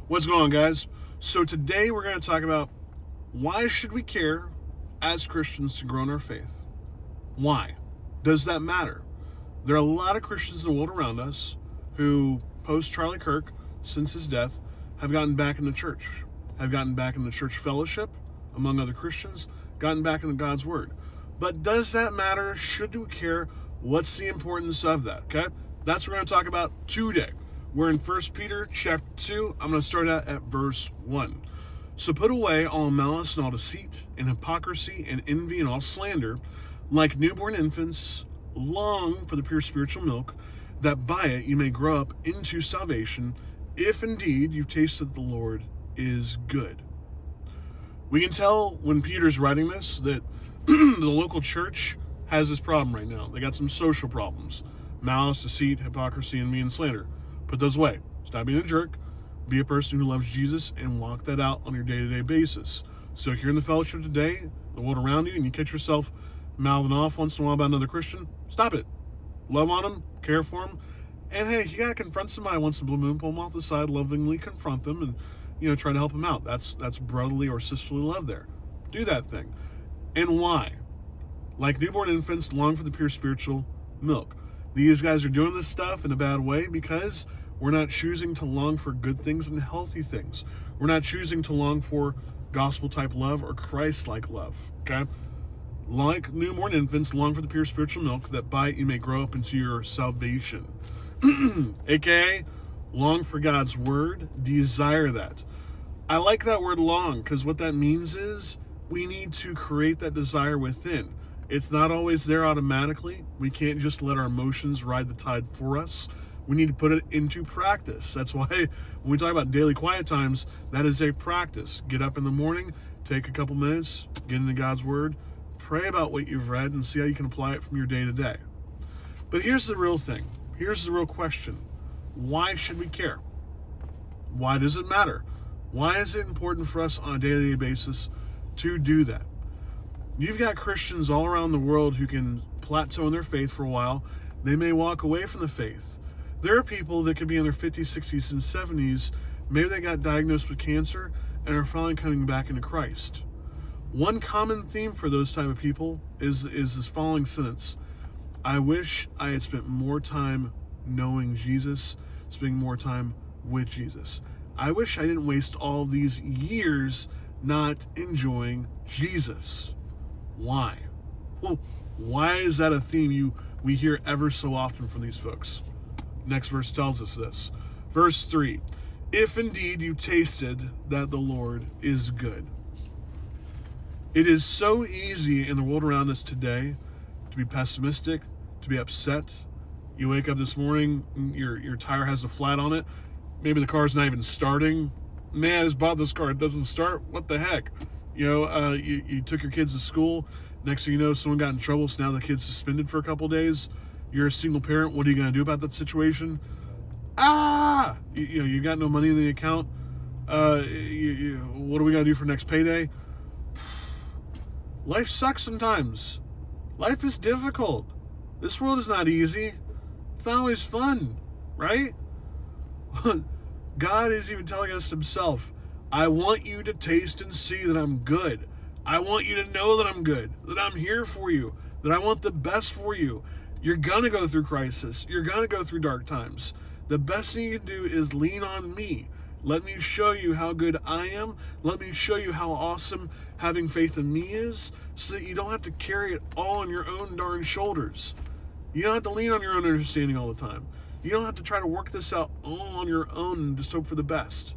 What's going on, guys? So today we're going to talk about why should we care as Christians to grow in our faith? Why? Does that matter? There are a lot of Christians in the world around us who, post Charlie Kirk, since his death, have gotten back in the church, have gotten back in the church fellowship among other Christians, gotten back into God's Word. But does that matter? Should we care? What's the importance of that? Okay? That's what we're going to talk about today. We're in 1 Peter chapter 2. I'm going to start out at verse 1. So put away all malice and all deceit and hypocrisy and envy and all slander. Like newborn infants, long for the pure spiritual milk, that by it you may grow up into salvation, if indeed you've tasted that the Lord is good. We can tell when Peter's writing this that the local church has this problem right now. They got some social problems. Malice, deceit, hypocrisy, envy, and slander. Put those away. Stop being a jerk. Be a person who loves Jesus and walk that out on your day-to-day basis. So if you're in the fellowship today, the world around you, and you catch yourself mouthing off once in a while about another Christian, stop it. Love on them, care for them, and hey, if you gotta confront somebody once in a blue moon, pull them off the side, lovingly confront them, and try to help them out. That's brotherly or sisterly love there. Do that thing. And why? Like newborn infants, long for the pure spiritual milk. These guys are doing this stuff in a bad way because we're not choosing to long for good things and healthy things. We're not choosing to long for gospel-type love or Christ-like love, okay? Like newborn infants, long for the pure spiritual milk, that by it you may grow up into your salvation. AKA, long for God's word, desire that. I like that word long, because what that means is we need to create that desire within. It's not always there automatically. We can't just let our emotions ride the tide for us. We need to put it into practice. That's why when we talk about daily quiet times, that is a practice. Get up in the morning, take a couple minutes, get into God's word, pray about what you've read, and see how you can apply it from your day to day. But here's the real thing. Here's the real question. Why should we care? Why does it matter? Why is it important for us on a daily basis to do that? You've got Christians all around the world who can plateau in their faith for a while. They may walk away from the faith. There are people that could be in their 50s, 60s, and 70s. Maybe they got diagnosed with cancer and are finally coming back into Christ. One common theme for those type of people is this following sentence. I wish I had spent more time knowing Jesus, spending more time with Jesus. I wish I didn't waste all these years not enjoying Jesus. Why? Well, why is that a theme we hear ever so often from these folks? Next verse tells us this. Verse 3, if indeed you tasted that the Lord is good. It is so easy in the world around us today to be pessimistic, to be upset. You wake up this morning, your tire has a flat on it. Maybe the car's not even starting. Man, I just bought this car, it doesn't start. What the heck? You took your kids to school. Next thing you know, someone got in trouble, so now the kid's suspended for a couple days. You're a single parent. What are you going to do about that situation? You got no money in the account. What are we going to do for next payday? Life sucks sometimes. Life is difficult. This world is not easy. It's not always fun, right? God is even telling us himself, I want you to taste and see that I'm good. I want you to know that I'm good, that I'm here for you, that I want the best for you. You're going to go through crisis. You're going to go through dark times. The best thing you can do is lean on me. Let me show you how good I am. Let me show you how awesome having faith in me is, so that you don't have to carry it all on your own darn shoulders. You don't have to lean on your own understanding all the time. You don't have to try to work this out all on your own and just hope for the best.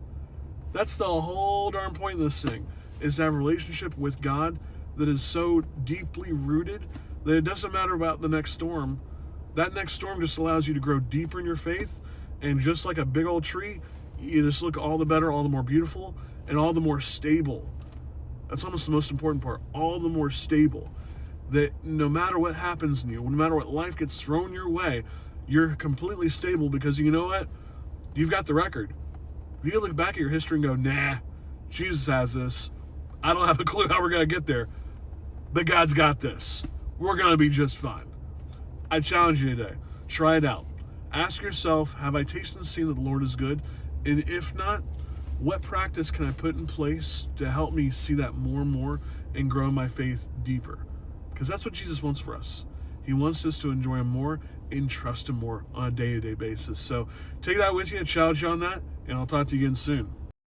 That's the whole darn point of this thing, is to have a relationship with God that is so deeply rooted that it doesn't matter about the next storm. That next storm just allows you to grow deeper in your faith, and just like a big old tree, you just look all the better, all the more beautiful, and all the more stable. That's almost the most important part, all the more stable. That no matter what happens in you, no matter what life gets thrown your way, you're completely stable because you know what? You've got the record. You can look back at your history and go, nah, Jesus has this. I don't have a clue how we're going to get there, but God's got this. We're going to be just fine. I challenge you today. Try it out. Ask yourself, have I tasted and seen that the Lord is good? And if not, What practice can I put in place to help me see that more and more and grow my faith deeper? Because that's what Jesus wants for us. He wants us to enjoy Him more and trust Him more on a day-to-day basis. So take that with you and challenge you on that, and I'll talk to you again soon.